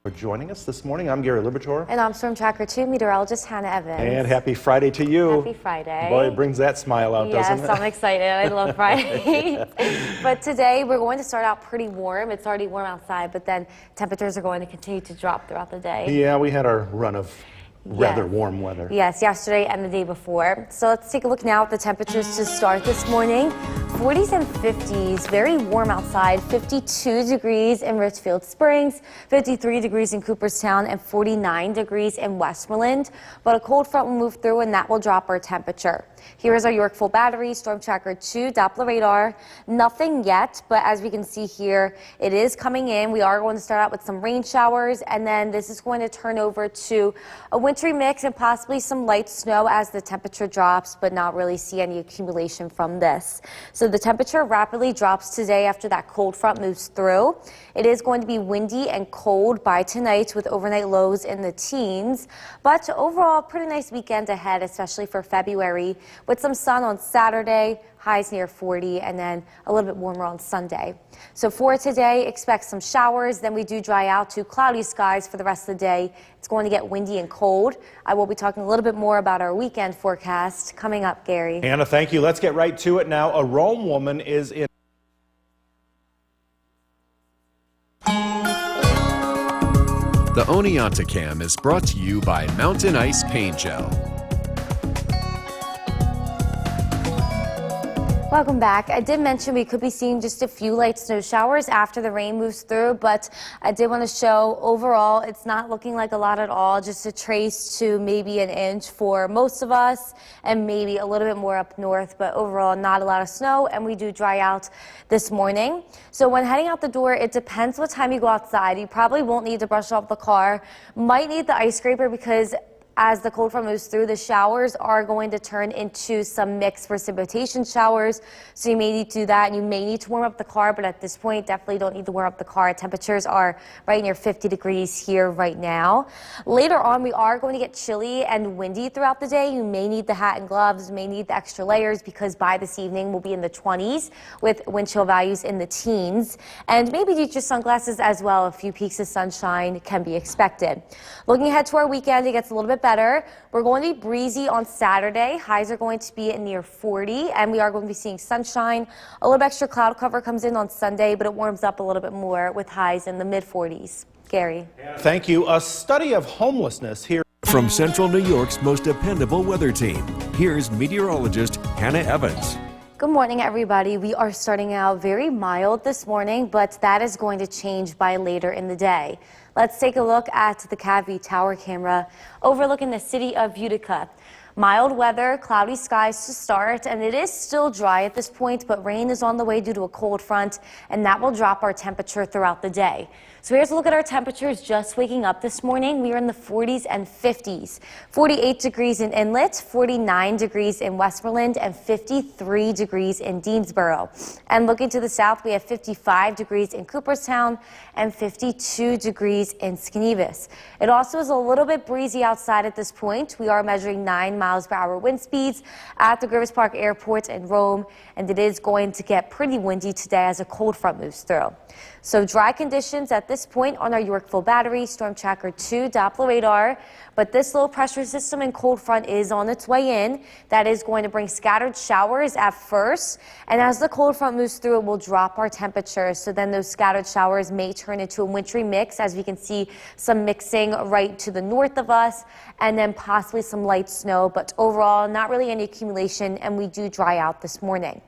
For joining us this morning. I'm Gary Liberatore. And I'm Storm Tracker 2 meteorologist Hannah Evans. And happy Friday to you. Happy Friday. Boy, it brings that smile out, doesn't it? Yes, I'm excited. I love Friday. But today we're going to start out pretty warm. It's already warm outside, but then temperatures are going to continue to drop throughout the day. Yeah, we had our run of rather warm weather. Yes, yesterday and the day before. So let's take a look now at the temperatures to start this morning. 40s and 50s, very warm outside, 52 degrees in Richfield Springs, 53 degrees in Cooperstown, and 49 degrees in Westmoreland. But a cold front will move through and that will drop our temperature. Here is our Yorkville Battery, Storm Tracker 2 Doppler radar. Nothing yet, but as we can see here, it is coming in. We are going to start out with some rain showers, and then this is going to turn over to a wintry mix and possibly some light snow as the temperature drops, but not really see any accumulation from this. So the temperature rapidly drops today after that cold front moves through. It is going to be windy and cold by tonight with overnight lows in the teens, but overall pretty nice weekend ahead, especially for February, with some sun on Saturday, highs near 40, and then a little bit warmer on Sunday. So for today, expect some showers, then we do dry out to cloudy skies for the rest of the day. It's going to get windy and cold. I will be talking a little bit more about our weekend forecast coming up, Gary. Hannah, thank you. Let's get right to it now. A Rome woman is in. The Oneonta is brought to you by Mountain Ice Paint Gel. Welcome back. I did mention we could be seeing just a few light snow showers after the rain moves through, but I did want to show overall it's not looking like a lot at all, just a trace to maybe an inch for most of us and maybe a little bit more up north, but overall not a lot of snow, and we do dry out this morning. So when heading out the door, it depends what time you go outside. You probably won't need to brush off the car, might need the ice scraper because as the cold front moves through, the showers are going to turn into some mixed precipitation showers. So you may need to do that, and you may need to warm up the car, but at this point, definitely don't need to warm up the car. Temperatures are right near 50 degrees here right now. Later on, we are going to get chilly and windy throughout the day. You may need the hat and gloves, may need the extra layers, because by this evening, we'll be in the 20s with wind chill values in the teens. And maybe use your sunglasses as well. A few peaks of sunshine can be expected. Looking ahead to our weekend, it gets a little bit better. We're going to be breezy on Saturday. Highs are going to be at near 40, and we are going to be seeing sunshine. A little extra cloud cover comes in on Sunday, but it warms up a little bit more with highs in the mid-40s. Gary. Thank you. A study of homelessness here. From Central New York's most dependable weather team, here's meteorologist Hannah Evans. Good morning, everybody. We are starting out very mild this morning, but that is going to change by later in the day. Let's take a look at the Cavie Tower camera overlooking the city of Utica. Mild weather, cloudy skies to start, and it is still dry at this point, but rain is on the way due to a cold front, and that will drop our temperature throughout the day. So here's a look at our temperatures just waking up this morning. We are in the 40s and 50s. 48 degrees in Inlet, 49 degrees in Westmoreland, and 53 degrees in Deansboro. And looking to the south, we have 55 degrees in Cooperstown and 52 degrees in Skanevis. It also is a little bit breezy outside at this point. We are measuring 9 miles per hour wind speeds at the Griffith Park Airport in Rome, and it is going to get pretty windy today as a cold front moves through. So dry conditions at this point on our Yorkville Battery, Storm Tracker 2 Doppler radar, but this low pressure system and cold front is on its way in. That is going to bring scattered showers at first, and as the cold front moves through, it will drop our temperature. So then those scattered showers may turn into a wintry mix, as we can see some mixing right to the north of us, and then possibly some light snow, but overall not really any accumulation, and we do dry out this morning.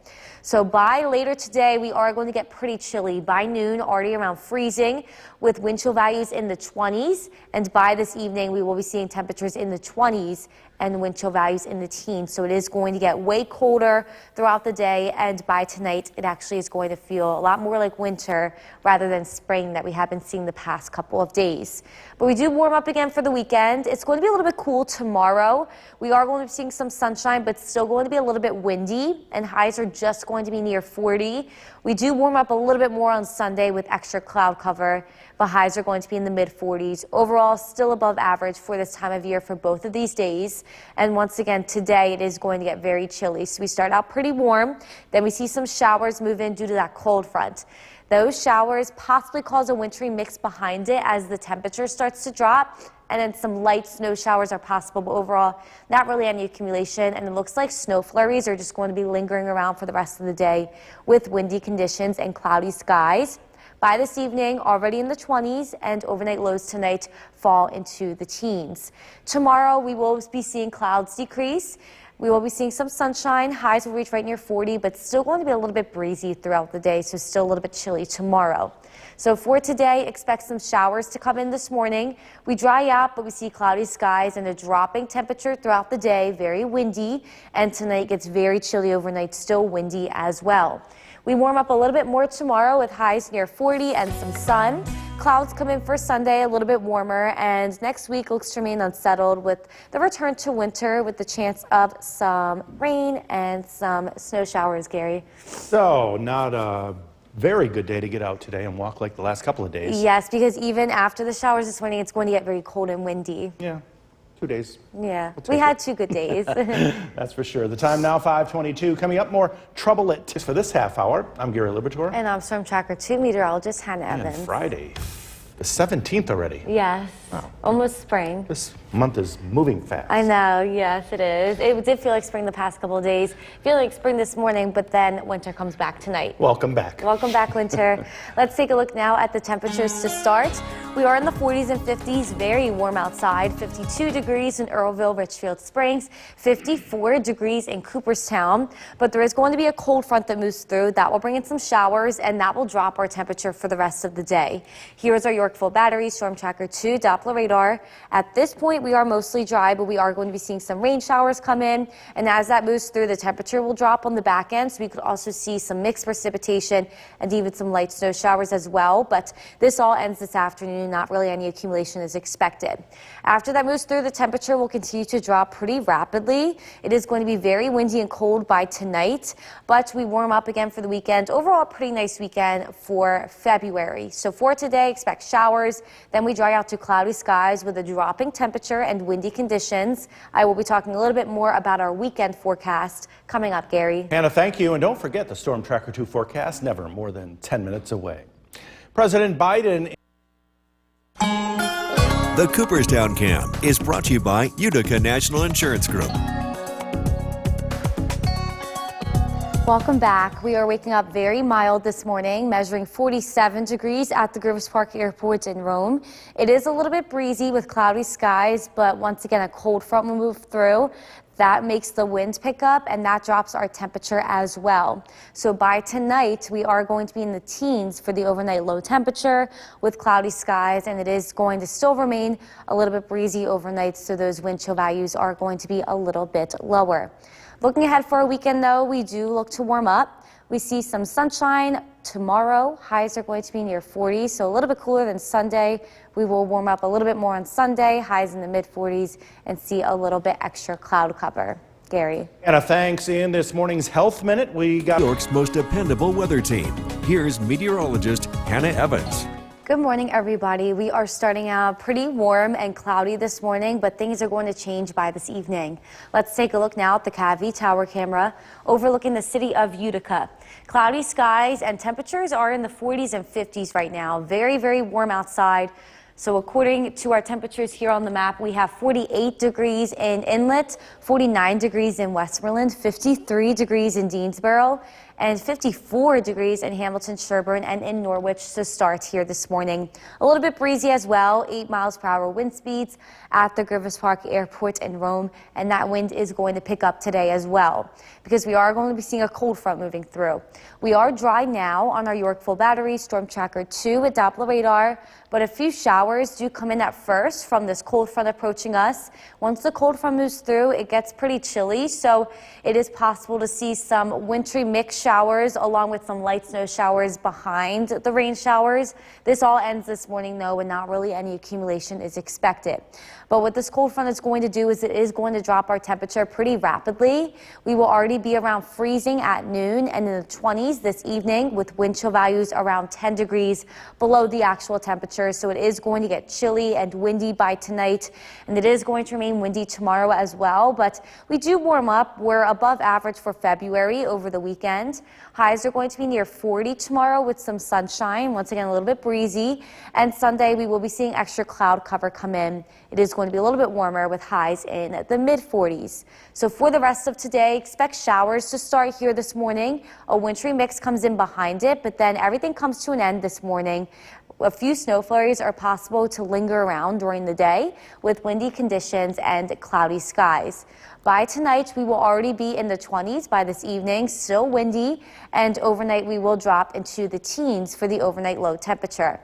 So by later today, we are going to get pretty chilly. By noon, already around freezing with wind chill values in the 20s. And by this evening, we will be seeing temperatures in the 20s and wind chill values in the teens. So it is going to get way colder throughout the day. And by tonight, it actually is going to feel a lot more like winter rather than spring that we have been seeing the past couple of days. But we do warm up again for the weekend. It's going to be a little bit cool tomorrow. We are going to be seeing some sunshine, but still going to be a little bit windy, and highs are just going to be near 40. We do warm up a little bit more on Sunday with extra cloud cover, but highs are going to be in the mid-40s. Overall, still above average for this time of year for both of these days. And once again, today it is going to get very chilly. So we start out pretty warm, then we see some showers move in due to that cold front. Those showers possibly cause a wintry mix behind it as the temperature starts to drop, and then some light snow showers are possible, but overall not really any accumulation, and it looks like snow flurries are just going to be lingering around for the rest of the day with windy conditions and cloudy skies. By this evening, already in the 20s, and overnight lows tonight fall into the teens. Tomorrow, we will be seeing clouds decrease. We will be seeing some sunshine. Highs will reach right near 40, but still going to be a little bit breezy throughout the day, so still a little bit chilly tomorrow. So for today, expect some showers to come in this morning. We dry out, but we see cloudy skies and a dropping temperature throughout the day, very windy, and tonight gets very chilly overnight, still windy as well. We warm up a little bit more tomorrow with highs near 40 and some sun. Clouds come in for Sunday, a little bit warmer, and next week looks to remain unsettled with the return to winter with the chance of some rain and some snow showers, Gary. So, not a very good day to get out today and walk like the last couple of days. Yes, because even after the showers this morning, it's going to get very cold and windy. Yeah, 2 days. Yeah, We'll we take had it. 2 good days. That's for sure. The time now, 5:22. Coming up, more trouble at for this half hour. I'm Gary Libertor. And I'm Storm Tracker 2 meteorologist Hannah And Evans. Friday, the 17th already. Yes, Wow. almost spring. This month is moving fast. I know, yes, it is. It did feel like spring the past couple of days. Feel like spring this morning, but then winter comes back tonight. Welcome back. Welcome back, winter. Let's take a look now at the temperatures to start. We are in the 40s and 50s, very warm outside. 52 degrees in Earlville, Richfield Springs, 54 degrees in Cooperstown. But there is going to be a cold front that moves through. That will bring in some showers, and that will drop our temperature for the rest of the day. Here is our Yorkville Battery Storm Tracker 2 Doppler radar. At this point, we are mostly dry, but we are going to be seeing some rain showers come in. And as that moves through, the temperature will drop on the back end. So we could also see some mixed precipitation and even some light snow showers as well. But this all ends this afternoon. Not really any accumulation is expected. After that moves through, the temperature will continue to drop pretty rapidly. It is going to be very windy and cold by tonight, but we warm up again for the weekend. Overall, a pretty nice weekend for February. So for today, expect showers. Then we dry out to cloudy skies with a dropping temperature and windy conditions. I will be talking a little bit more about our weekend forecast coming up, Gary. Hannah, thank you. And don't forget the Storm Tracker 2 forecast, never more than 10 minutes away. President Biden. The Cooperstown Cam is brought to you by Utica National Insurance Group. Welcome back. We are waking up very mild this morning, measuring 47 degrees at the Griffith Park Airport in Rome. It is a little bit breezy with cloudy skies, but once again, a cold front will move through. That makes the wind pick up, and that drops our temperature as well. So by tonight, we are going to be in the teens for the overnight low temperature with cloudy skies, and it is going to still remain a little bit breezy overnight, so those wind chill values are going to be a little bit lower. Looking ahead for a weekend, though, we do look to warm up. We see some sunshine tomorrow. Highs are going to be near 40, so a little bit cooler than Sunday. We will warm up a little bit more on Sunday, highs in the mid-40s, and see a little bit extra cloud cover. Gary. Hannah, thanks. In this morning's Health Minute, we got York's most dependable weather team. Here's meteorologist Hannah Evans. Good morning, everybody. We are starting out pretty warm and cloudy this morning, but things are going to change by this evening. Let's take a look now at the CAVI tower camera overlooking the city of Utica. Cloudy skies and temperatures are in the 40s and 50s right now. Very, very warm outside. So according to our temperatures here on the map, we have 48 degrees in Inlet, 49 degrees in Westmoreland, 53 degrees in Deansboro, and 54 degrees in Hamilton, Sherburne, and in Norwich to start here this morning. A little bit breezy as well, 8 miles per hour wind speeds at the Griffith Park Airport in Rome, and that wind is going to pick up today as well because we are going to be seeing a cold front moving through. We are dry now on our Yorkville Battery Storm Tracker 2 with Doppler radar, but a few showers do come in at first from this cold front approaching us. Once the cold front moves through, it gets pretty chilly, so it is possible to see some wintry mix showers along with some light snow showers behind the rain showers. This all ends this morning though, and not really any accumulation is expected. But what this cold front is going to do is it is going to drop our temperature pretty rapidly. We will already be around freezing at noon and in the 20s this evening with wind chill values around 10 degrees below the actual temperature. So it is going to get chilly and windy by tonight, and it is going to remain windy tomorrow as well. But we do warm up. We're above average for February over the weekend. weekend. Highs are going to be near 40 tomorrow with some sunshine. Once again, a little bit breezy. And Sunday, we will be seeing extra cloud cover come in. It is going to be a little bit warmer with highs in the mid-40s. So for the rest of today, expect showers to start here this morning. A wintry mix comes in behind it, but then everything comes to an end this morning. A few snow flurries are possible to linger around during the day with windy conditions and cloudy skies. By tonight, we will already be in the 20s by this evening, still windy, and overnight we will drop into the teens for the overnight low temperature.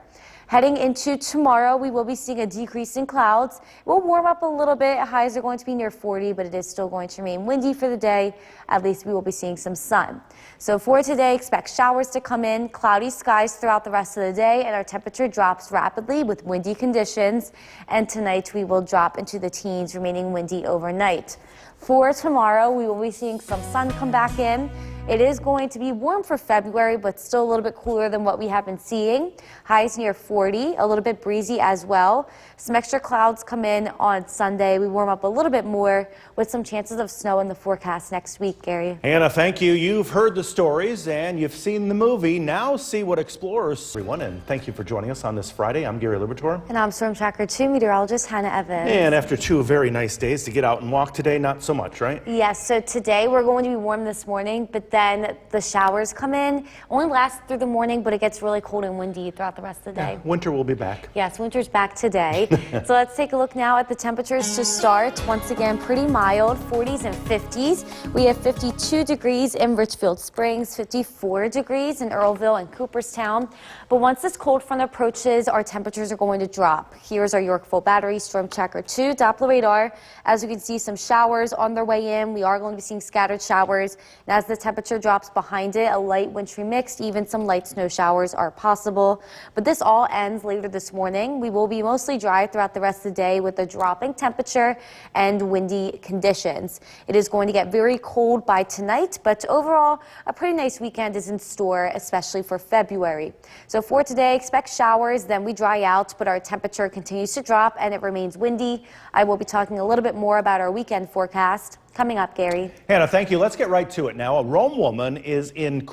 Heading into tomorrow, we will be seeing a decrease in clouds. It will warm up a little bit. Highs are going to be near 40, but it is still going to remain windy for the day. At least we will be seeing some sun. So for today, expect showers to come in, cloudy skies throughout the rest of the day, and our temperature drops rapidly with windy conditions. And tonight, we will drop into the teens, remaining windy overnight. For tomorrow, we will be seeing some sun come back in. It is going to be warm for February, but still a little bit cooler than what we have been seeing. Highs near 40, a little bit breezy as well. Some extra clouds come in on Sunday. We warm up a little bit more with some chances of snow in the forecast next week, Gary. Hannah, thank you. You've heard the stories and you've seen the movie. Now see what explorers. Everyone, and thank you for joining us on this Friday. I'm Gary Libertor. And I'm Storm Tracker 2 meteorologist Hannah Evans. And after 2 very nice days to get out and walk today, not so much, right? Yes, so today we're going to be warm this morning, but then the showers come in. Only last through the morning, but it gets really cold and windy throughout the rest of the day. Yeah, winter will be back. Yes, winter's back today. So let's take a look now at the temperatures to start. Once again, pretty mild, 40s and 50s. We have 52 degrees in Richfield Springs, 54 degrees in Earlville and Cooperstown. But once this cold front approaches, our temperatures are going to drop. Here's our Yorkville Battery Storm Tracker 2 Doppler radar. As you can see, some showers on their way in. We are going to be seeing scattered showers. And as the temperature drops behind it, a light wintry mix, even some light snow showers are possible. But this all ends later this morning. We will be mostly dry throughout the rest of the day with a dropping temperature and windy conditions. It is going to get very cold by tonight, but overall, a pretty nice weekend is in store, especially for February. So for today, expect showers, then we dry out, but our temperature continues to drop and it remains windy. I will be talking a little bit more about our weekend forecast coming up, Gary. Hannah, thank you. Let's get right to it now. A Rome woman is in.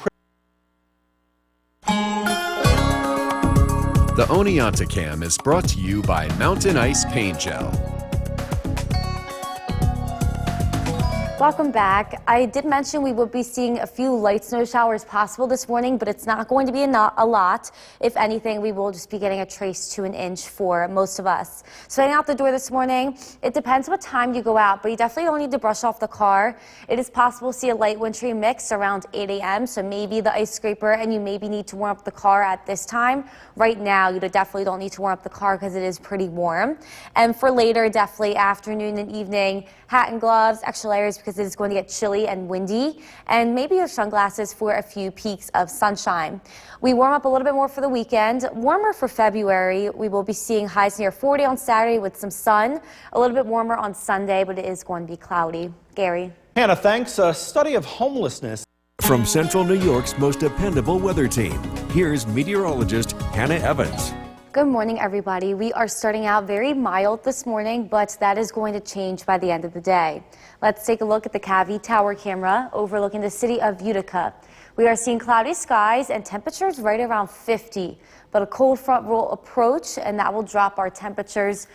The Oneonta Cam is brought to you by Mountain Ice Paint Gel. Welcome back. I did mention we will be seeing a few light snow showers possible this morning, but it's not going to be a lot. If anything, we will just be getting a trace to an inch for most of us. So heading out the door this morning, it depends what time you go out, but you definitely don't need to brush off the car. It is possible to see a light wintry mix around 8 a.m., so maybe the ice scraper, and you maybe need to warm up the car at this time. Right now, you definitely don't need to warm up the car because it is pretty warm. And for later, definitely afternoon and evening, hat and gloves, extra layers because it is going to get chilly and windy, and maybe your sunglasses for a few peaks of sunshine. We warm up a little bit more for the weekend. Warmer for February. We will be seeing highs near 40 on Saturday with some sun. A little bit warmer on Sunday, but it is going to be cloudy. Gary. Hannah, thanks. A study of homelessness. From Central New York's most dependable weather team, here's meteorologist Hannah Evans. Good morning, everybody. We are starting out very mild this morning, but that is going to change by the end of the day. Let's take a look at the Cavie Tower camera overlooking the city of Utica. We are seeing cloudy skies and temperatures right around 50, but a cold front will approach and that will drop our temperatures.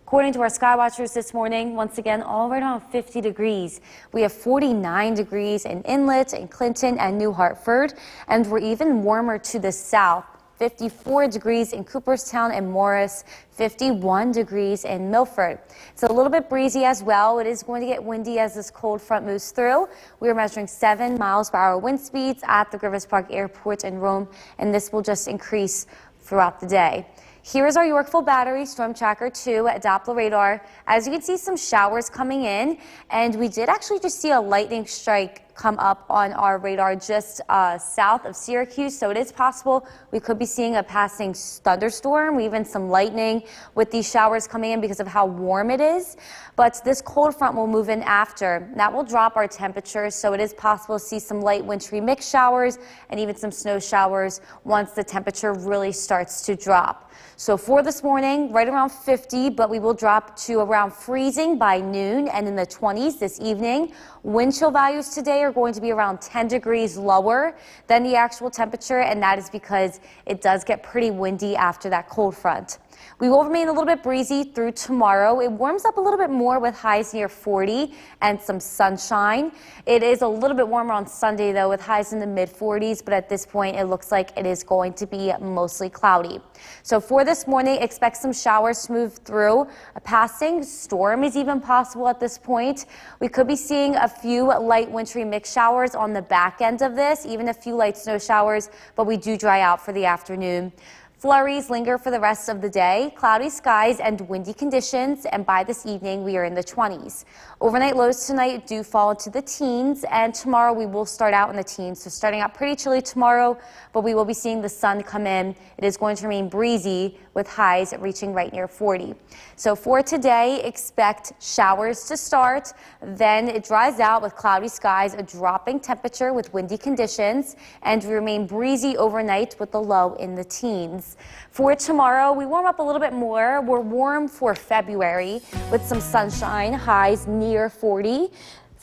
According to our sky watchers this morning, once again, all right around 50 degrees. We have 49 degrees in Inlet, in Clinton, and New Hartford, and we're even warmer to the south. 54 degrees in Cooperstown and Morris, 51 degrees in Milford. It's a little bit breezy as well. It is going to get windy as this cold front moves through. We are measuring 7 miles per hour wind speeds at the Griffith Park Airport in Rome, and this will just increase throughout the day. Here is our Yorkville Battery Storm Tracker 2 at Doppler radar. As you can see, some showers coming in, and we did actually just see a lightning strike come up on our radar just south of Syracuse, so it is possible we could be seeing a passing thunderstorm, even some lightning with these showers coming in because of how warm it is. But this cold front will move in after. That will drop our temperatures, so it is possible to see some light wintry mix showers and even some snow showers once the temperature really starts to drop. So for this morning, right around 50, but we will drop to around freezing by noon and in the 20s this evening. Wind chill values today are going to be around 10 degrees lower than the actual temperature, and that is because it does get pretty windy after that cold front. We will remain a little bit breezy through tomorrow. It warms up a little bit more with highs near 40 and some sunshine. It is a little bit warmer on Sunday, though, with highs in the mid-40s, but at this point, it looks like it is going to be mostly cloudy. So for this morning, expect some showers to move through. A passing storm is even possible at this point. We could be seeing a few light wintry mix showers on the back end of this, even a few light snow showers, but we do dry out for the afternoon. Flurries linger for the rest of the day, cloudy skies and windy conditions, and by this evening we are in the 20s. Overnight lows tonight do fall into the teens, and tomorrow we will start out in the teens. So starting out pretty chilly tomorrow, but we will be seeing the sun come in. It is going to remain breezy with highs reaching right near 40. So for today, expect showers to start, then it dries out with cloudy skies, a dropping temperature with windy conditions, and remain breezy overnight with the low in the teens. For tomorrow, we warm up a little bit more. We're warm for February with some sunshine, highs near 40.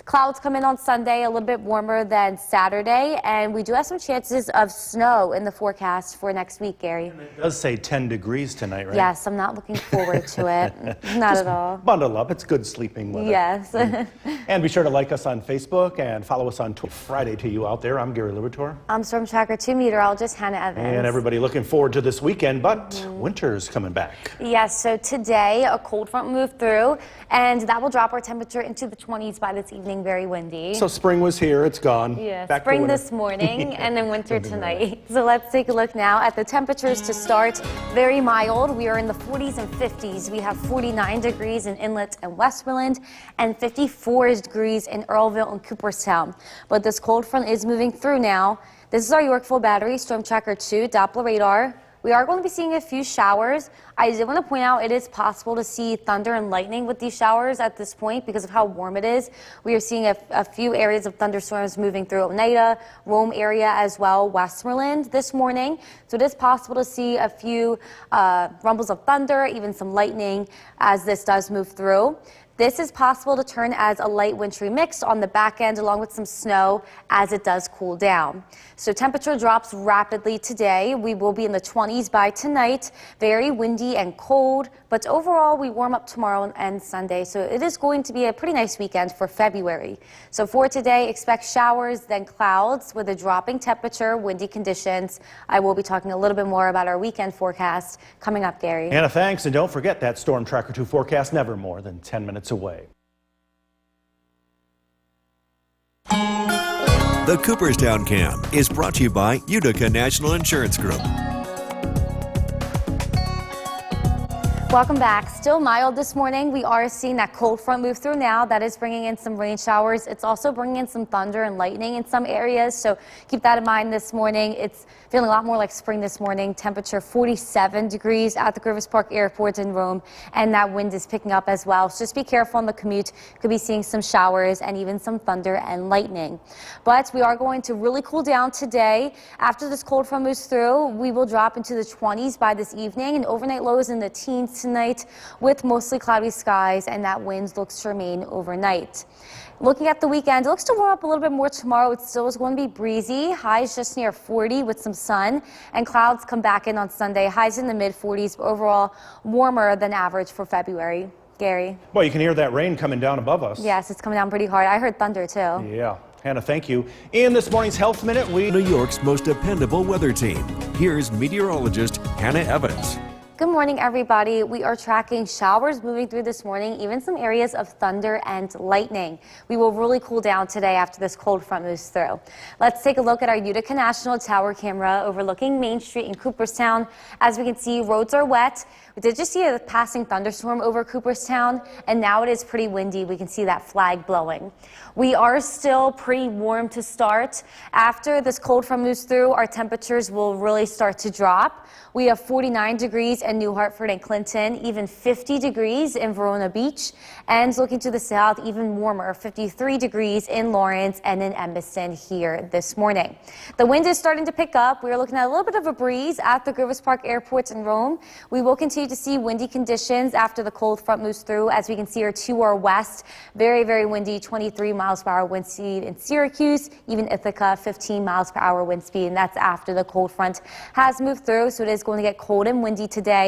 Clouds come in on Sunday, a little bit warmer than Saturday, and we do have some chances of snow in the forecast for next week, Gary. It does say 10 degrees tonight, right? Yes, I'm not looking forward to it. Not at all. Bundle up. It's good sleeping weather. Yes. And be sure to like us on Facebook and follow us on Twitter. Friday to you out there. I'm Gary Libertor. I'm Storm Tracker 2 meteorologist Hannah Evans. And everybody looking forward to this weekend, but winter's coming back. Yes, so today a cold front moved through, and that will drop our temperature into the 20s by this evening. Very windy. So spring was here, it's gone. Yeah, back spring to winter. this morning and then winter tonight. So let's take a look now at the temperatures to start. Very mild. We are in the 40s and 50s. We have 49 degrees in Inlet and Westmoreland and 54 degrees in Earlville and Cooperstown. But this cold front is moving through now. This is our Yorkville Battery Storm Tracker 2 Doppler radar. We are going to be seeing a few showers. I did want to point out it is possible to see thunder and lightning with these showers at this point because of how warm it is. We are seeing a few areas of thunderstorms moving through Oneida, Rome area as well, Westmoreland this morning. So it is possible to see a few rumbles of thunder, even some lightning as this does move through. This is possible to turn as a light wintry mix on the back end along with some snow as it does cool down. So temperature drops rapidly today. We will be in the 20s by tonight. Very windy and cold, but overall we warm up tomorrow and Sunday. So it is going to be a pretty nice weekend for February. So for today, expect showers, then clouds with a dropping temperature, windy conditions. I will be talking a little bit more about our weekend forecast coming up, Gary. Hannah, thanks. And don't forget that Storm Tracker 2 forecast never more than 10 minutes away. The Cooperstown Cam is brought to you by Utica National Insurance Group. Welcome back. Still mild this morning. We are seeing that cold front move through now. That is bringing in some rain showers. It's also bringing in some thunder and lightning in some areas. So keep that in mind this morning. It's feeling a lot more like spring this morning. Temperature 47 degrees at the Griffith Park Airport in Rome. And that wind is picking up as well. So just be careful on the commute. Could be seeing some showers and even some thunder and lightning. But we are going to really cool down today. After this cold front moves through, we will drop into the 20s by this evening and overnight lows in the teens tonight with mostly cloudy skies, and that wind looks to remain overnight. Looking at the weekend, it looks to warm up a little bit more tomorrow. It still is going to be breezy. Highs just near 40 with some sun, and clouds come back in on Sunday. Highs in the mid-40s, but overall warmer than average for February. Gary? Well, you can hear that rain coming down above us. Yes, it's coming down pretty hard. I heard thunder too. Yeah. Hannah, thank you. In this morning's Health Minute, New York's most dependable weather team. Here's meteorologist Hannah Evans. Good morning, everybody. We are tracking showers moving through this morning, even some areas of thunder and lightning. We will really cool down today after this cold front moves through. Let's take a look at our Utica National Tower camera overlooking Main Street in Cooperstown. As we can see, roads are wet. We did just see a passing thunderstorm over Cooperstown, and now it is pretty windy. We can see that flag blowing. We are still pretty warm to start. After this cold front moves through, our temperatures will really start to drop. We have 49 degrees in in New Hartford and Clinton, even 50 degrees in Verona Beach, and looking to the south, even warmer, 53 degrees in Lawrence and in Evanston here this morning. The wind is starting to pick up. We are looking at a little bit of a breeze at the Griffith Park Airport in Rome. We will continue to see windy conditions after the cold front moves through. As we can see here to our west, very, very windy, 23 miles per hour wind speed in Syracuse, even Ithaca, 15 miles per hour wind speed, and that's after the cold front has moved through, so it is going to get cold and windy today.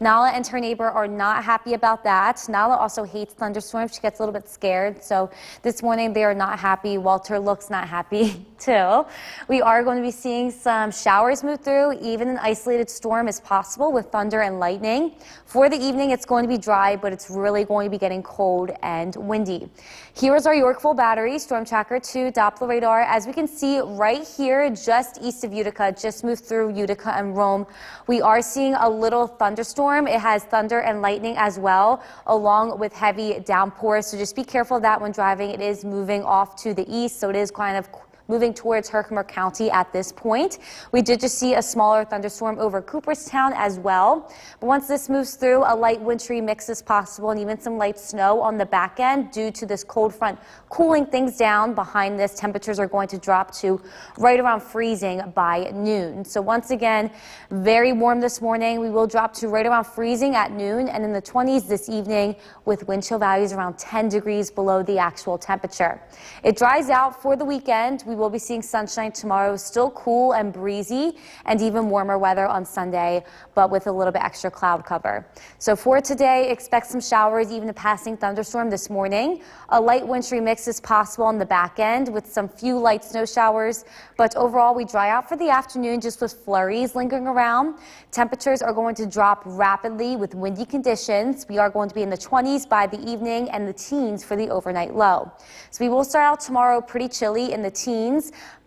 Nala and her neighbor are not happy about that. Nala also hates thunderstorms. She gets a little bit scared, so this morning they are not happy. Walter looks not happy too. We are going to be seeing some showers move through. Even an isolated storm is possible with thunder and lightning. For the evening, it's going to be dry, but it's really going to be getting cold and windy. Here is our Yorkville Battery Storm Tracker 2 Doppler radar. As we can see right here, just east of Utica, just moved through Utica and Rome. We are seeing a little thunderstorm. It has thunder and lightning as well, along with heavy downpours. So just be careful of that when driving. It is moving off to the east, so it is kind of moving towards Herkimer County at this point. We did just see a smaller thunderstorm over Cooperstown as well. But once this moves through, a light wintry mix is possible and even some light snow on the back end due to this cold front cooling things down. Behind this, temperatures are going to drop to right around freezing by noon. So once again, very warm this morning. We will drop to right around freezing at noon and in the 20s this evening with wind chill values around 10 degrees below the actual temperature. It dries out for the weekend. We will be seeing sunshine tomorrow, still cool and breezy, and even warmer weather on Sunday, but with a little bit extra cloud cover. So for today, expect some showers, even a passing thunderstorm this morning. A light wintry mix is possible on the back end with some few light snow showers, but overall we dry out for the afternoon just with flurries lingering around. Temperatures are going to drop rapidly with windy conditions. We are going to be in the 20s by the evening and the teens for the overnight low. So we will start out tomorrow pretty chilly in the teens.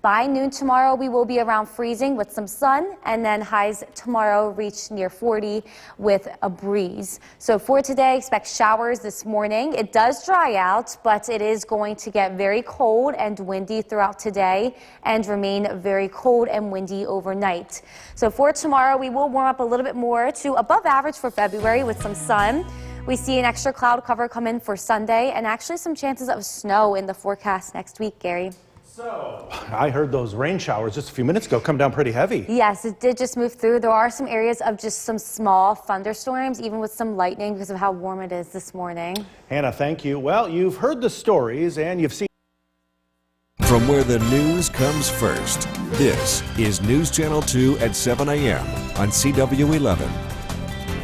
By noon tomorrow, we will be around freezing with some sun, and then highs tomorrow reach near 40 with a breeze. So for today, expect showers this morning. It does dry out, but it is going to get very cold and windy throughout today and remain very cold and windy overnight. So for tomorrow, we will warm up a little bit more to above average for February with some sun. We see an extra cloud cover come in for Sunday and actually some chances of snow in the forecast next week, Gary. So, I heard those rain showers just a few minutes ago come down pretty heavy. Yes, it did just move through. There are some areas of just some small thunderstorms, even with some lightning because of how warm it is this morning. Hannah, thank you. Well, you've heard the stories and you've seen. From where the news comes first, this is News Channel 2 at 7 a.m. on CW11.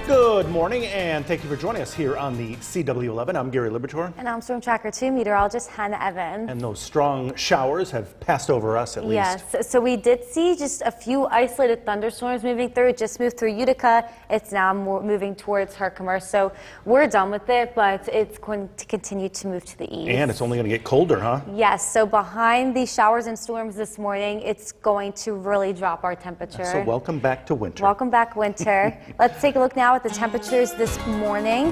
Good morning, and thank you for joining us here on the CW11. I'm Gary Libertor. And I'm Storm Tracker 2 meteorologist Hannah Evans. And those strong showers have passed over us at least. Yes, so we did see just a few isolated thunderstorms moving through. It just moved through Utica. It's now moving towards Herkimer. So we're done with it, but it's going to continue to move to the east. And it's only going to get colder, huh? Yes, so behind the showers and storms this morning, it's going to really drop our temperature. So welcome back to winter. Welcome back, winter. Let's take a look now at the temperatures this morning.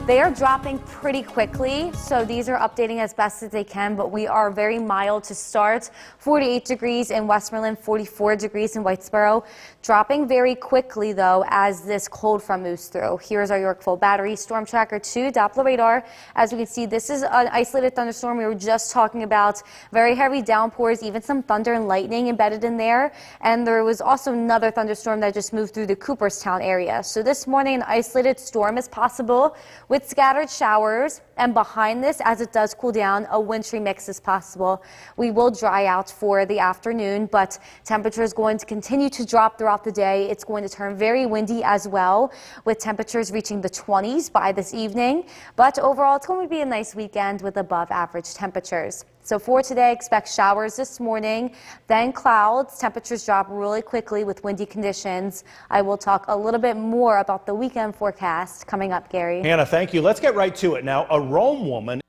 They are dropping pretty quickly, so these are updating as best as they can, but we are very mild to start. 48 degrees in Westmoreland, 44 degrees in Whitesboro. Dropping very quickly, though, as this cold front moves through. Here's our Yorkville Battery Storm Tracker 2 Doppler radar. As we can see, this is an isolated thunderstorm we were just talking about. Very heavy downpours, even some thunder and lightning embedded in there. And there was also another thunderstorm that just moved through the Cooperstown area. So this morning, an isolated storm is possible with scattered showers, and behind this, as it does cool down, a wintry mix is possible. We will dry out for the afternoon, but temperature is going to continue to drop throughout the day. It's going to turn very windy as well, with temperatures reaching the 20s by this evening. But overall, it's going to be a nice weekend with above average temperatures. So for today, expect showers this morning, then clouds. Temperatures drop really quickly with windy conditions. I will talk a little bit more about the weekend forecast coming up, Gary. Hannah, thank you. Let's get right to it now. A Rome woman.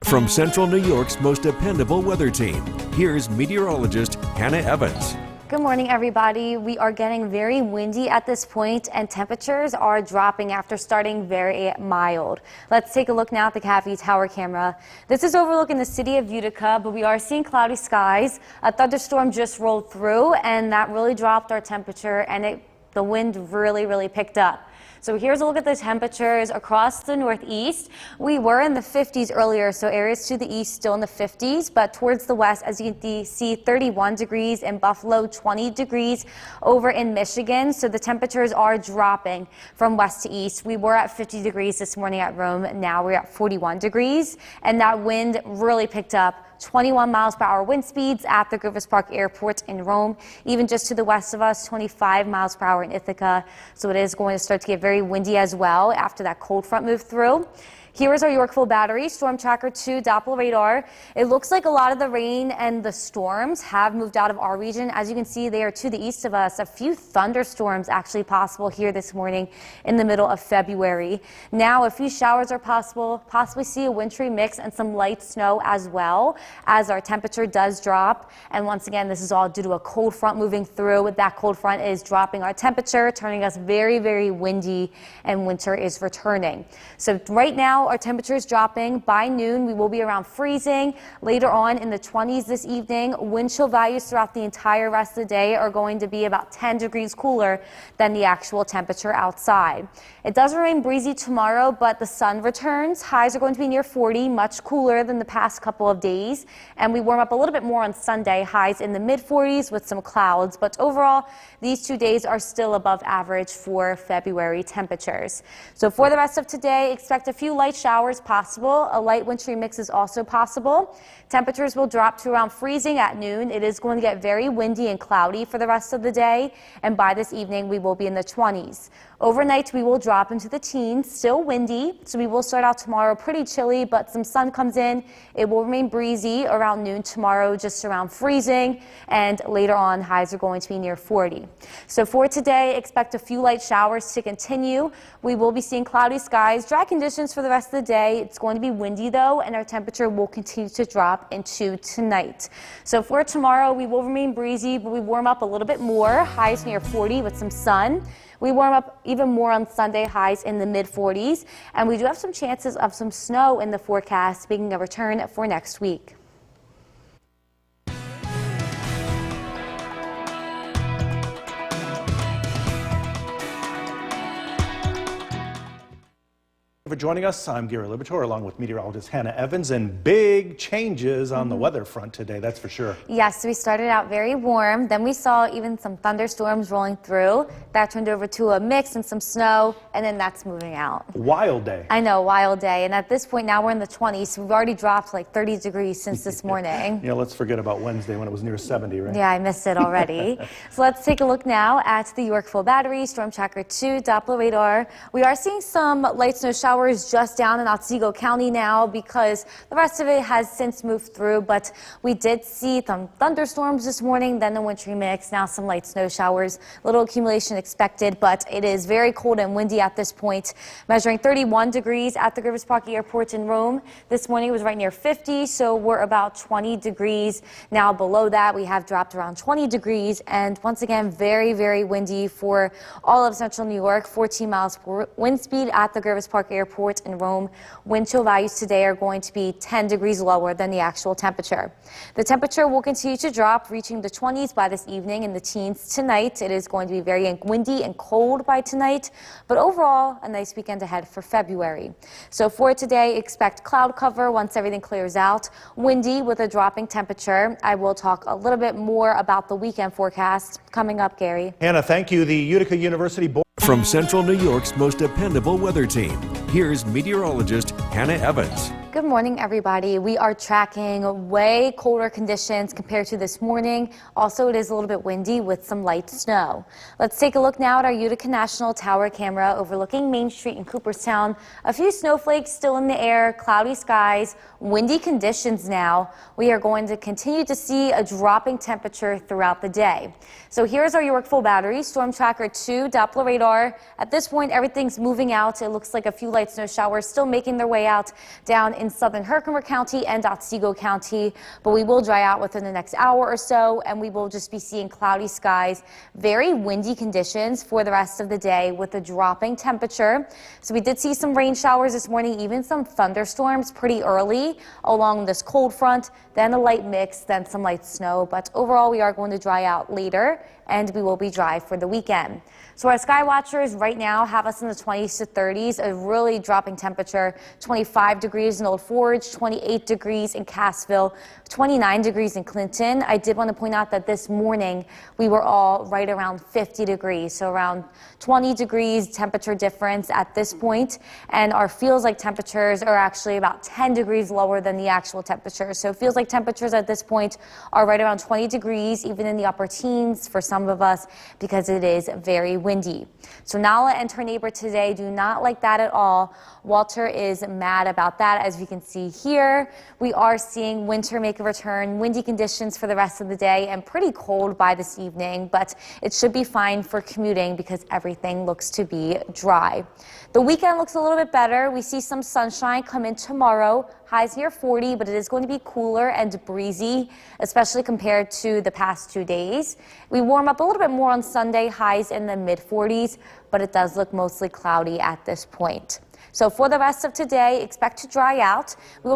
From Central New York's most dependable weather team, here's meteorologist Hannah Evans. Good morning, everybody. We are getting very windy at this point, and temperatures are dropping after starting very mild. Let's take a look now at the Cavity Tower camera. This is overlooking the city of Utica, but we are seeing cloudy skies. A thunderstorm just rolled through, and that really dropped our temperature, and The wind really picked up. So here's a look at the temperatures across the northeast. We were in the 50s earlier, so areas to the east still in the 50s, but towards the west, as you can see, 31 degrees in Buffalo, 20 degrees over in Michigan. So the temperatures are dropping from west to east. We were at 50 degrees this morning at Rome. Now we're at 41 degrees, and that wind really picked up. 21 miles per hour wind speeds at the Griffith Park Airport in Rome. Even just to the west of us, 25 miles per hour in Ithaca. So it is going to start to get very windy as well after that cold front moved through. Here is our Yorkville Battery Storm Tracker 2 Doppler radar. It looks like a lot of the rain and the storms have moved out of our region. As you can see, they are to the east of us. A few thunderstorms actually possible here this morning in the middle of February. Now, a few showers are possible, possibly see a wintry mix and some light snow as well as our temperature does drop. And once again, this is all due to a cold front moving through. That cold front is dropping our temperature, turning us very windy, and winter is returning. So right now, our temperature is dropping. By noon, we will be around freezing. Later on in the 20s this evening. Wind chill values throughout the entire rest of the day are going to be about 10 degrees cooler than the actual temperature outside. It does remain breezy tomorrow, but the sun returns. Highs are going to be near 40, much cooler than the past couple of days. And we warm up a little bit more on Sunday. Highs in the mid-40s with some clouds. But overall, these 2 days are still above average for February temperatures. So for the rest of today, expect a few light showers possible. A light wintry mix is also possible. Temperatures will drop to around freezing at noon. It is going to get very windy and cloudy for the rest of the day. And by this evening, we will be in the 20s. Overnight, we will drop into the teens, still windy, so we will start out tomorrow pretty chilly, but some sun comes in. It will remain breezy around noon tomorrow, just around freezing, and later on, highs are going to be near 40. So for today, expect a few light showers to continue. We will be seeing cloudy skies, dry conditions for the rest of the day. It's going to be windy, though, and our temperature will continue to drop into tonight. So for tomorrow, we will remain breezy, but we warm up a little bit more, highs near 40 with some sun. We warm up even more on Sunday, highs in the mid-40s, and we do have some chances of some snow in the forecast, making a return for next week. For joining us, I'm Gary Libator along with meteorologist Hannah Evans, and big changes on the weather front today, that's for sure. Yes, we started out very warm, then we saw even some thunderstorms rolling through. That turned over to a mix and some snow, and then that's moving out. Wild day. I know, wild day, and at this point now we're in the 20s, so we've already dropped like 30 degrees since this morning. You know, let's forget about Wednesday when it was near 70, right? Yeah, I missed it already. So let's take a look now at the Yorkville Battery Storm Tracker 2 Doppler radar. We are seeing some light snow showers just down in Otsego County now because the rest of it has since moved through, but we did see some thunderstorms this morning, then the wintry mix, now some light snow showers. Little accumulation expected, but it is very cold and windy at this point, measuring 31 degrees at the Griffith Park Airport in Rome. This morning it was right near 50, so we're about 20 degrees. Now below that, we have dropped around 20 degrees, and once again, very windy for all of central New York. 14 miles per wind speed at the Griffith Park Airport in Rome. Wind chill values today are going to be 10 degrees lower than the actual temperature. The temperature will continue to drop, reaching the 20s by this evening and the teens tonight. It is going to be very windy and cold by tonight, but overall, a nice weekend ahead for February. So for today, expect cloud cover once everything clears out. Windy with a dropping temperature. I will talk a little bit more about the weekend forecast coming up, Gary. Hannah, thank you. The Utica University Board. From Central New York's most dependable weather team, here's meteorologist Hannah Evans. Good morning, everybody. We are tracking way colder conditions compared to this morning. Also, it is a little bit windy with some light snow. Let's take a look now at our Utica National Tower camera overlooking Main Street in Cooperstown. A few snowflakes still in the air, cloudy skies, windy conditions now. We are going to continue to see a dropping temperature throughout the day. So here's our Yorkville Battery Storm Tracker 2 Doppler radar. At this point, everything's moving out. It looks like a few light snow showers still making their way out down in southern Herkimer County and Otsego County, but we will dry out within the next hour or so, and we will just be seeing cloudy skies, very windy conditions for the rest of the day with a dropping temperature. So we did see some rain showers this morning, even some thunderstorms pretty early along this cold front, then a light mix, then some light snow, but overall we are going to dry out later and we will be dry for the weekend. So our sky watchers right now have us in the 20s to 30s, a really dropping temperature, 25 degrees in Old Forge, 28 degrees in Cassville, 29 degrees in Clinton. I did want to point out that this morning we were all right around 50 degrees, so around 20 degrees temperature difference at this point, and our feels like temperatures are actually about 10 degrees lower than the actual temperature. So feels like temperatures at this point are right around 20 degrees, even in the upper teens for some of us, because it is very windy. So Nala and her neighbor today do not like that at all. Walter is mad about that. As you can see here, we are seeing winter make a return, windy conditions for the rest of the day and pretty cold by this evening, but it should be fine for commuting because everything looks to be dry. The weekend looks a little bit better. We see some sunshine come in tomorrow, highs near 40, but it is going to be cooler and breezy, especially compared to the past 2 days. We warm up a little bit more on Sunday, highs in the mid-40s, but it does look mostly cloudy at this point. So for the rest of today, expect to dry out. We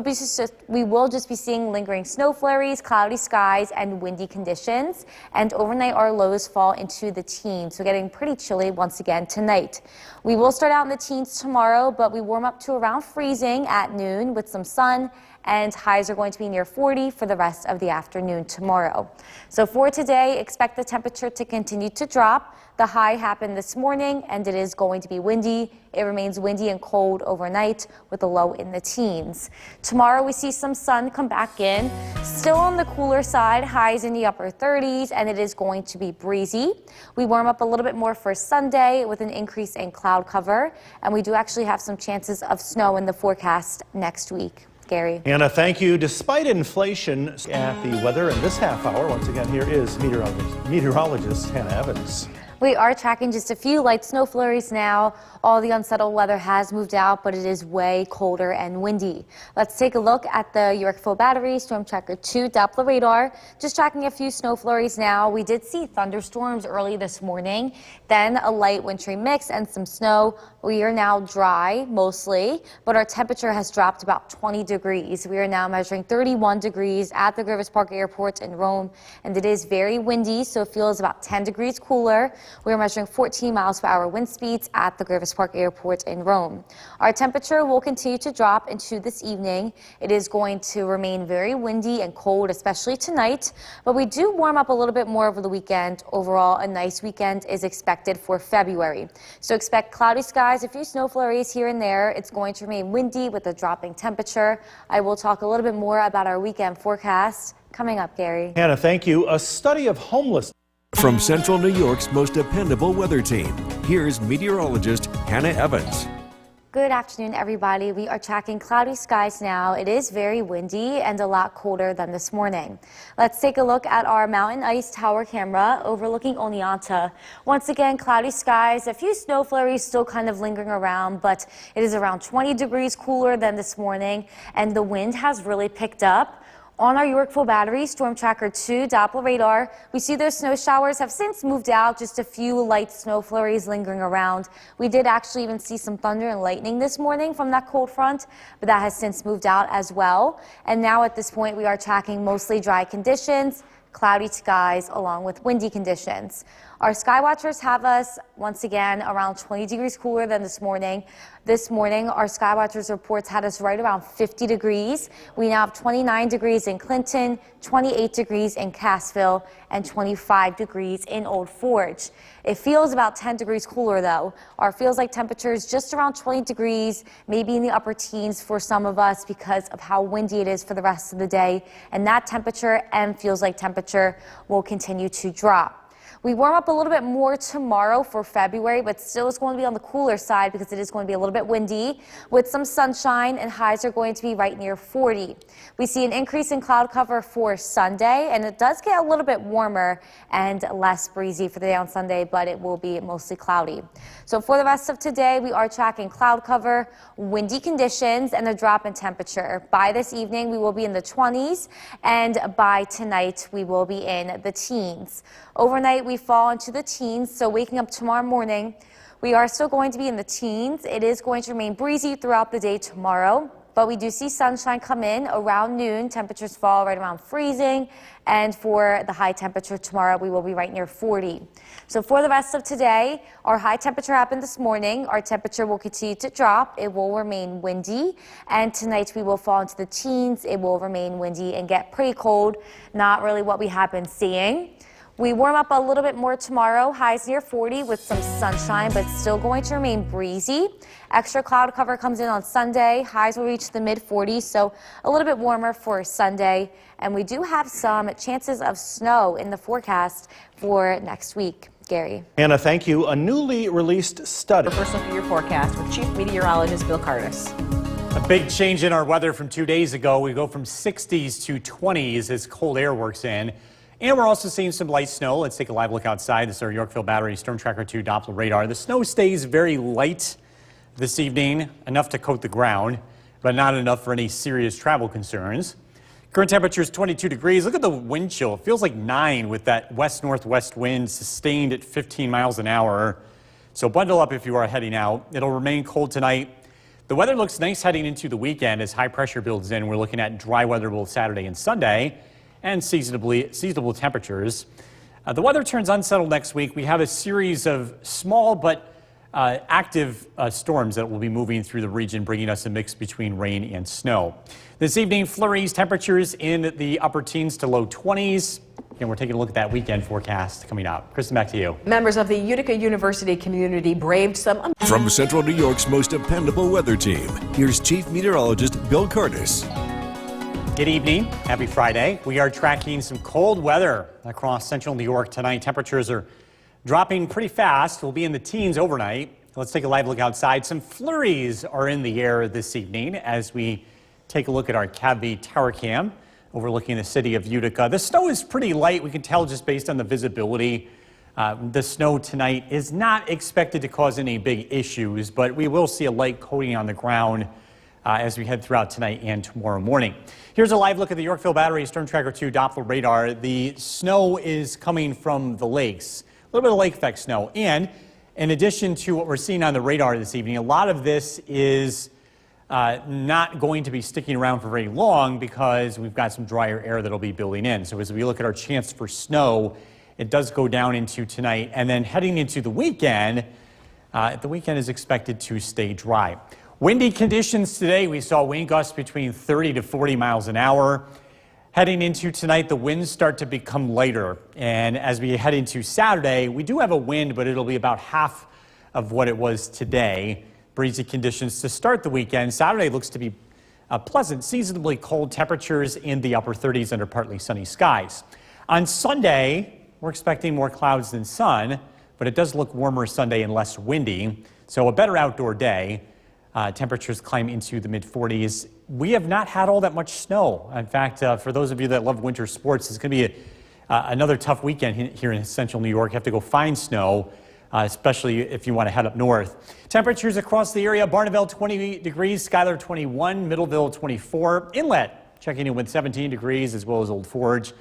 will just be seeing lingering snow flurries, cloudy skies, and windy conditions. And overnight, our lows fall into the teens, so getting pretty chilly once again tonight. We will start out in the teens tomorrow, but we warm up to around freezing at noon with some sun, and highs are going to be near 40 for the rest of the afternoon tomorrow. So for today, expect the temperature to continue to drop. The high happened this morning, and it is going to be windy. It remains windy and cold overnight with a low in the teens. Tomorrow we see some sun come back in. Still on the cooler side, highs in the upper 30s, and it is going to be breezy. We warm up a little bit more for Sunday with an increase in cloud cover, and we do actually have some chances of snow in the forecast next week. Gary. Anna, thank you. Despite inflation at the weather in this half hour, once again, here is meteorologist Hannah Evans. We are tracking just a few light snow flurries now. All the unsettled weather has moved out, but it is way colder and windy. Let's take a look at the Yorkville Battery Storm Tracker 2 Doppler radar. Just tracking a few snow flurries now. We did see thunderstorms early this morning, then a light wintry mix and some snow. We are now dry mostly, but our temperature has dropped about 20 degrees. We are now measuring 31 degrees at the Grivis Park Airport in Rome, and it is very windy, so it feels about 10 degrees cooler. We are measuring 14 miles per hour wind speeds at the Grivis Park Airport in Rome. Our temperature will continue to drop into this evening. It is going to remain very windy and cold, especially tonight, but we do warm up a little bit more over the weekend. Overall, a nice weekend is expected for February. So expect cloudy skies, a few snow flurries here and there. It's going to remain windy with a dropping temperature. I will talk a little bit more about our weekend forecast coming up, Gary. Hannah, thank you. A study of homelessness. From Central New York's most dependable weather team, here's meteorologist Hannah Evans. Good afternoon, everybody. We are tracking cloudy skies now. It is very windy and a lot colder than this morning. Let's take a look at our mountain ice tower camera overlooking Oneonta. Once again, cloudy skies, a few snow flurries still kind of lingering around, but it is around 20 degrees cooler than this morning, and the wind has really picked up. On our Yorkville Battery Storm Tracker 2 Doppler radar, we see those snow showers have since moved out, just a few light snow flurries lingering around. We did actually even see some thunder and lightning this morning from that cold front, but that has since moved out as well. And now at this point, we are tracking mostly dry conditions, cloudy skies, along with windy conditions. Our sky watchers have us once again around 20 degrees cooler than this morning. This morning, our sky watchers reports had us right around 50 degrees. We now have 29 degrees in Clinton, 28 degrees in Cassville, and 25 degrees in Old Forge. It feels about 10 degrees cooler though. Our feels like temperatures just around 20 degrees, maybe in the upper teens for some of us because of how windy it is for the rest of the day. And that temperature and feels like temperature will continue to drop. We warm up a little bit more tomorrow for February, but still it's going to be on the cooler side because it is going to be a little bit windy with some sunshine, and highs are going to be right near 40. We see an increase in cloud cover for Sunday, and it does get a little bit warmer and less breezy for the day on Sunday, but it will be mostly cloudy. So for the rest of today, we are tracking cloud cover, windy conditions, and a drop in temperature. By this evening, we will be in the 20s, and by tonight, we will be in the teens. Overnight, we fall into the teens, so waking up tomorrow morning, we are still going to be in the teens. It is going to remain breezy throughout the day tomorrow. but we do see sunshine come in around noon. Temperatures fall right around freezing. And for the high temperature tomorrow, we will be right near 40. So for the rest of today, our high temperature happened this morning. Our temperature will continue to drop. It will remain windy. And tonight we will fall into the teens. It will remain windy and get pretty cold. Not really what we have been seeing. We warm up a little bit more tomorrow, highs near 40 with some sunshine, but still going to remain breezy. Extra cloud cover comes in on Sunday. Highs will reach the mid-40s, so a little bit warmer for Sunday. And we do have some chances of snow in the forecast for next week. Gary. Anna, thank you. A newly released study. First look at your forecast with Chief Meteorologist Bill Curtis. A big change in our weather from 2 days ago. We go from 60s to 20s as cold air works in. And we're also seeing some light snow. Let's take a live look outside. This is our Yorkville Battery Storm Tracker 2 Doppler radar. The snow stays very light this evening, enough to coat the ground, but not enough for any serious travel concerns. Current temperature is 22 degrees. Look at the wind chill. It feels like 9 with that west-northwest wind sustained at 15 miles an hour. So bundle up if you are heading out. It'll remain cold tonight. The weather looks nice heading into the weekend as high pressure builds in. We're looking at dry weather both Saturday and Sunday, and seasonable temperatures. The weather turns unsettled next week. We have a series of small but active storms that will be moving through the region, bringing us a mix between rain and snow. This evening, flurries, temperatures in the upper teens to low 20s. And we're taking a look at that weekend forecast coming up. Kristen, back to you. Members of the Utica University community braved some... From Central New York's most dependable weather team, here's Chief Meteorologist Bill Curtis. Good evening. Happy Friday. We are tracking some cold weather across central New York tonight. Temperatures are dropping pretty fast. We'll be in the teens overnight. Let's take a live look outside. Some flurries are in the air this evening as we take a look at our CAVV tower cam overlooking the city of Utica. The snow is pretty light. We can tell just based on the visibility. The snow tonight is not expected to cause any big issues, but we will see a light coating on the ground as we head throughout tonight and tomorrow morning. Here's a live look at the Yorkville Battery Storm Tracker 2 Doppler radar. The snow is coming from the lakes, a little bit of lake effect snow. And in addition to what we're seeing on the radar this evening, a lot of this is not going to be sticking around for very long because we've got some drier air that'll be building in. So as we look at our chance for snow, it does go down into tonight. And then heading into the weekend is expected to stay dry. Windy conditions today. We saw wind gusts between 30 to 40 miles an hour. Heading into tonight, the winds start to become lighter. And as we head into Saturday, we do have a wind, but it'll be about half of what it was today. Breezy conditions to start the weekend. Saturday looks to be pleasant, seasonably cold temperatures in the upper 30s under partly sunny skies. On Sunday, we're expecting more clouds than sun, but it does look warmer Sunday and less windy. So a better outdoor day. Temperatures climb into the mid-40s. We have not had all that much snow. In fact, for those of you that love winter sports, it's going to be another tough weekend here in central New York. You have to go find snow, especially if you want to head up north. Temperatures across the area: Barneville 20 degrees, Schuyler 21, Middleville 24, Inlet checking in with 17 degrees, as well as Old Forge,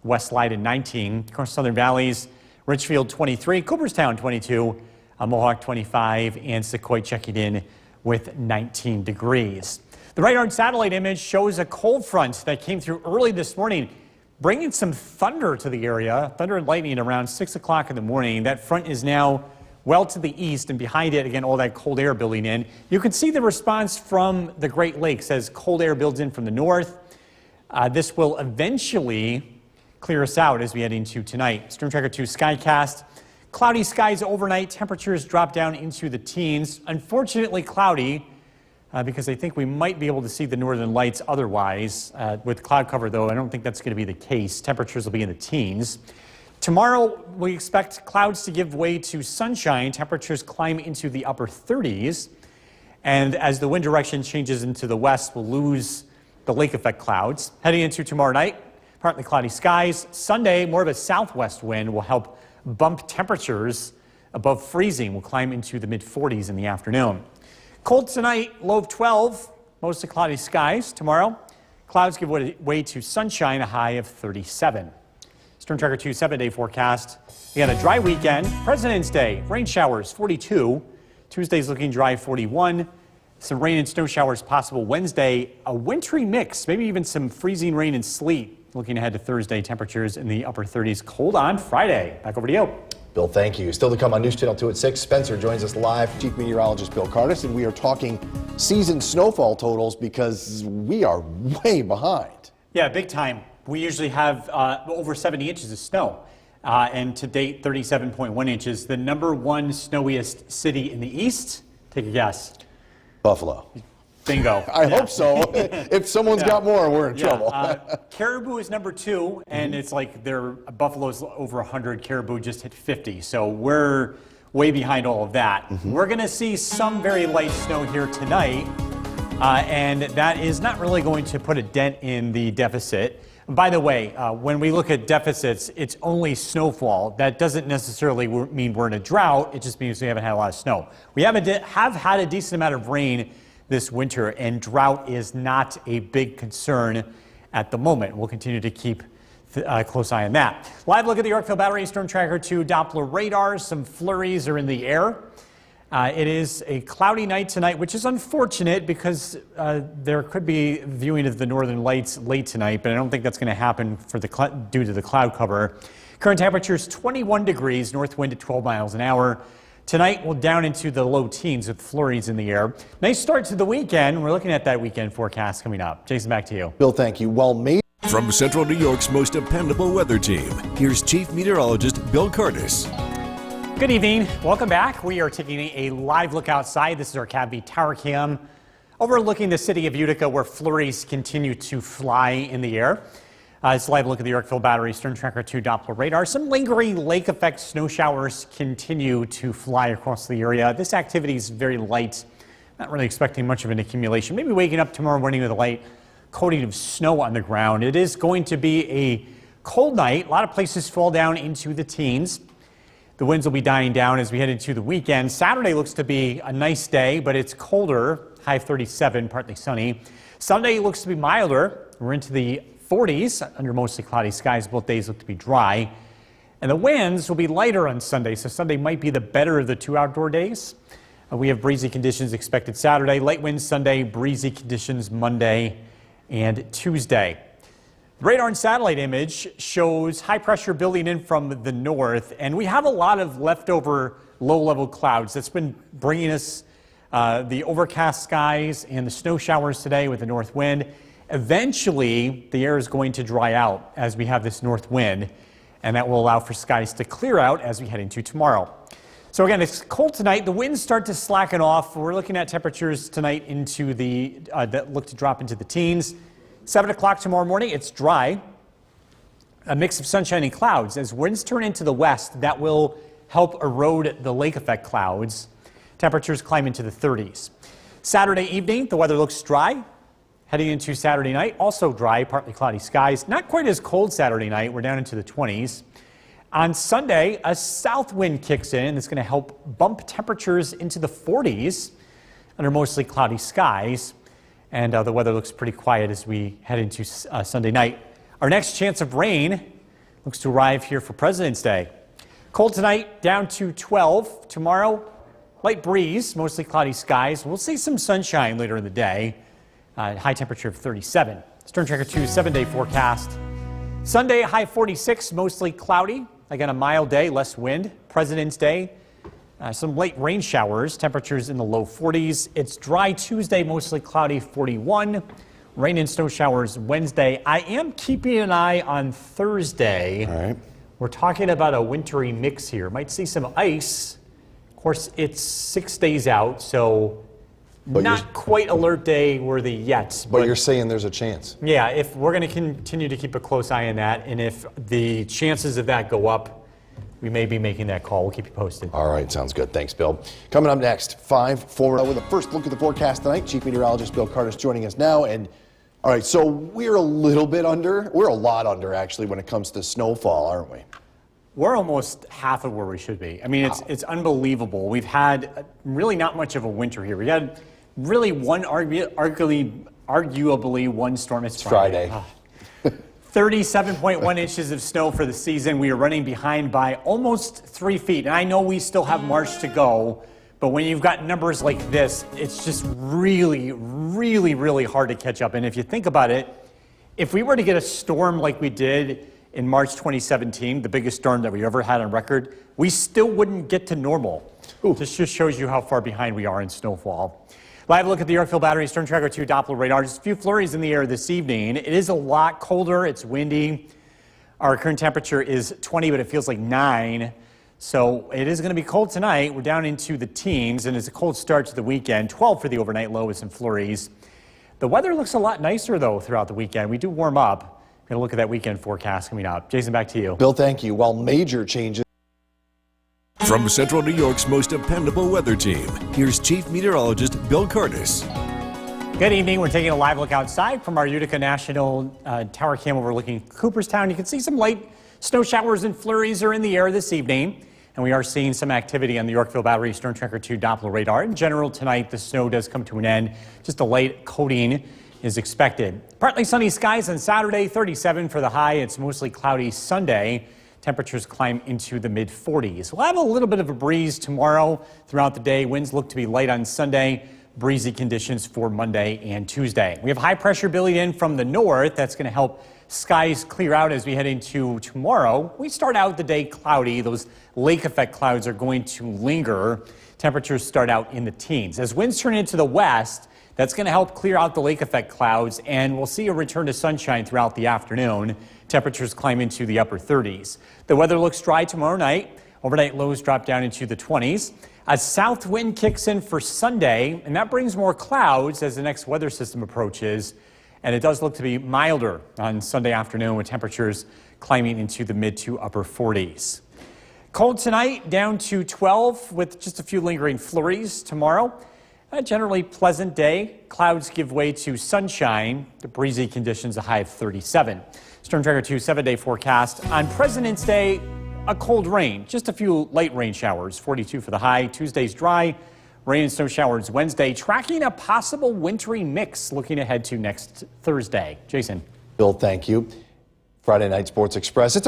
West Leyden 19. Across Southern Valleys, Richfield 23, Cooperstown 22, Mohawk 25, and Sequoia checking in with 19 degrees. The radar satellite image shows a cold front that came through early this morning, bringing some thunder to the area. Thunder and lightning around 6 o'clock in the morning. That front is now well to the east, and behind it, again, all that cold air building in. You can see the response from the Great Lakes as cold air builds in from the north. This will eventually clear us out as we head into tonight. Storm Tracker 2 Skycast. Cloudy skies overnight. Temperatures drop down into the teens. Unfortunately cloudy because I think we might be able to see the northern lights otherwise. With cloud cover, though, I don't think that's going to be the case. Temperatures will be in the teens. Tomorrow, we expect clouds to give way to sunshine. Temperatures climb into the upper 30s. And as the wind direction changes into the west, we'll lose the lake effect clouds. Heading into tomorrow night, partly cloudy skies. Sunday, more of a southwest wind will help bump temperatures above freezing. Will climb into the mid-40s in the afternoon. Cold tonight, low of 12, mostly cloudy skies. Tomorrow, clouds give way to sunshine, a high of 37. Storm Tracker 2 7-day forecast. Again, a dry weekend. President's Day, rain showers 42. Tuesday's looking dry 41. Some rain and snow showers possible Wednesday. A wintry mix, maybe even some freezing rain and sleet. Looking ahead to Thursday, temperatures in the upper 30s. Cold on Friday. Back over to you. Bill, thank you. Still to come on News Channel 2 at 6. Spencer joins us live, Chief Meteorologist Bill Curtis, and we are talking season snowfall totals because we are way behind. Yeah, big time. We usually have over 70 inches of snow, and to date, 37.1 inches. The number one snowiest city in the East, take a guess. Buffalo. Bingo. I hope so. If someone's got more, we're in trouble. Caribou is number 2, and it's like Buffalo's over 100. Caribou just hit 50, so we're way behind all of that. We're going to see some very light snow here tonight, and that is not really going to put a dent in the deficit. By the way, when we look at deficits, it's only snowfall. That doesn't necessarily mean we're in a drought. It just means we haven't had a lot of snow. We have had a decent amount of rain this winter, and drought is not a big concern at the moment. We'll continue to keep a close eye on that. Live look at the Yorkville Battery Storm Tracker 2 Doppler radars. Some flurries are in the air. It is a cloudy night tonight, which is unfortunate because there could be viewing of the northern lights late tonight, but I don't think that's going to happen due to the cloud cover. Current temperature is 21 degrees, north wind at 12 miles an hour. Tonight, we'll down into the low teens with flurries in the air. Nice start to the weekend. We're looking at that weekend forecast coming up. Jason, back to you. Bill, thank you. Well, maybe. From Central New York's most dependable weather team, here's Chief Meteorologist Bill Curtis. Good evening. Welcome back. We are taking a live look outside. This is our CAVB Tower Cam overlooking the city of Utica, where flurries continue to fly in the air. It's a live look at the Yorkville Battery Storm Tracker 2 Doppler radar. Some lingering lake effect snow showers continue to fly across the area. This activity is very light. Not really expecting much of an accumulation. Maybe waking up tomorrow morning with a light coating of snow on the ground. It is going to be a cold night. A lot of places fall down into the teens. The winds will be dying down as we head into the weekend. Saturday looks to be a nice day, but it's colder. High 37, partly sunny. Sunday looks to be milder. We're into the 40s under mostly cloudy skies. Both days look to be dry. And the winds will be lighter on Sunday, so Sunday might be the better of the 2 outdoor days. We have breezy conditions expected Saturday, light winds Sunday, breezy conditions Monday and Tuesday. The radar and satellite image shows high pressure building in from the north, and we have a lot of leftover low-level clouds. That's been bringing us the overcast skies and the snow showers today with the north wind. Eventually, the air is going to dry out as we have this north wind, and that will allow for skies to clear out as we head into tomorrow. So again, it's cold tonight. The winds start to slacken off. We're looking at temperatures tonight into that look to drop into the teens. 7 o'clock tomorrow morning, it's dry. A mix of sunshine and clouds. As winds turn into the west, that will help erode the lake effect clouds. Temperatures climb into the 30s. Saturday evening, the weather looks dry. Heading into Saturday night, also dry, partly cloudy skies. Not quite as cold Saturday night. We're down into the 20s. On Sunday, a south wind kicks in. That's going to help bump temperatures into the 40s under mostly cloudy skies. And the weather looks pretty quiet as we head into Sunday night. Our next chance of rain looks to arrive here for President's Day. Cold tonight, down to 12. Tomorrow, light breeze, mostly cloudy skies. We'll see some sunshine later in the day. High temperature of 37. Storm Tracker 2 7-day forecast. Sunday, high 46, mostly cloudy. Again, a mild day, less wind. President's Day, some late rain showers. Temperatures in the low 40s. It's dry Tuesday, mostly cloudy, 41. Rain and snow showers Wednesday. I am keeping an eye on Thursday. All right. We're talking about a wintry mix here. Might see some ice. Of course, it's 6 days out, so not quite alert day worthy yet. But you're saying there's a chance. Yeah, if we're going to continue to keep a close eye on that, and if the chances of that go up, we may be making that call. We'll keep you posted. All right, sounds good. Thanks, Bill. Coming up next, 5-4 with a first look at the forecast tonight. Chief Meteorologist Bill Curtis joining us now. And all right, so we're a lot under actually when it comes to snowfall, aren't we? We're almost half of where we should be. I mean, it's unbelievable. We've had really not much of a winter here. We had really arguably one storm. It's Friday. 37.1 inches of snow for the season. We are running behind by almost 3 feet. And I know we still have March to go, But when you've got numbers like this, it's just really, really, really hard to catch up. And if you think about it, if we were to get a storm like we did in March 2017, the biggest storm that we ever had on record, we still wouldn't get to normal. This just shows you how far behind we are in snowfall. Live look at the Yorkville Battery Storm Tracker 2 Doppler radar. Just a few flurries in the air this evening. It is a lot colder. It's windy. Our current temperature is 20, but it feels like 9. So it is going to be cold tonight. We're down into the teens, and it's a cold start to the weekend. 12 for the overnight low with some flurries. The weather looks a lot nicer, though, throughout the weekend. We do warm up. We're going to look at that weekend forecast coming up. Jason, back to you. Bill, thank you. While major changes. From Central New York's most dependable weather team, here's Chief Meteorologist Bill Curtis. Good evening. We're taking a live look outside from our Utica National Tower Cam overlooking Cooperstown. You can see some light snow showers and flurries are in the air this evening. And we are seeing some activity on the Yorkville Battery Storm Tracker 2 Doppler radar. In general, tonight, the snow does come to an end. Just a light coating is expected. Partly sunny skies on Saturday, 37 for the high. It's mostly cloudy Sunday. Temperatures climb into the mid-40s. We'll have a little bit of a breeze tomorrow throughout the day. Winds look to be light on Sunday. Breezy conditions for Monday and Tuesday. We have high pressure building in from the north. That's going to help skies clear out as we head into tomorrow. We start out the day cloudy. Those lake effect clouds are going to linger. Temperatures start out in the teens. As winds turn into the west, that's going to help clear out the lake effect clouds, and we'll see a return to sunshine throughout the afternoon. Temperatures climb into the upper 30s. The weather looks dry tomorrow night. Overnight lows drop down into the 20s. A south wind kicks in for Sunday, and that brings more clouds as the next weather system approaches. And it does look to be milder on Sunday afternoon with temperatures climbing into the mid to upper 40s. Cold tonight, down to 12 with just a few lingering flurries tomorrow. A generally pleasant day. Clouds give way to sunshine. The breezy conditions, a high of 37. Storm Tracker 2 7-day forecast. On President's Day, a cold rain. Just a few light rain showers. 42 for the high. Tuesday's dry. Rain and snow showers Wednesday. Tracking a possible wintry mix looking ahead to next Thursday. Jason. Bill, thank you. Friday Night Sports Express. It's a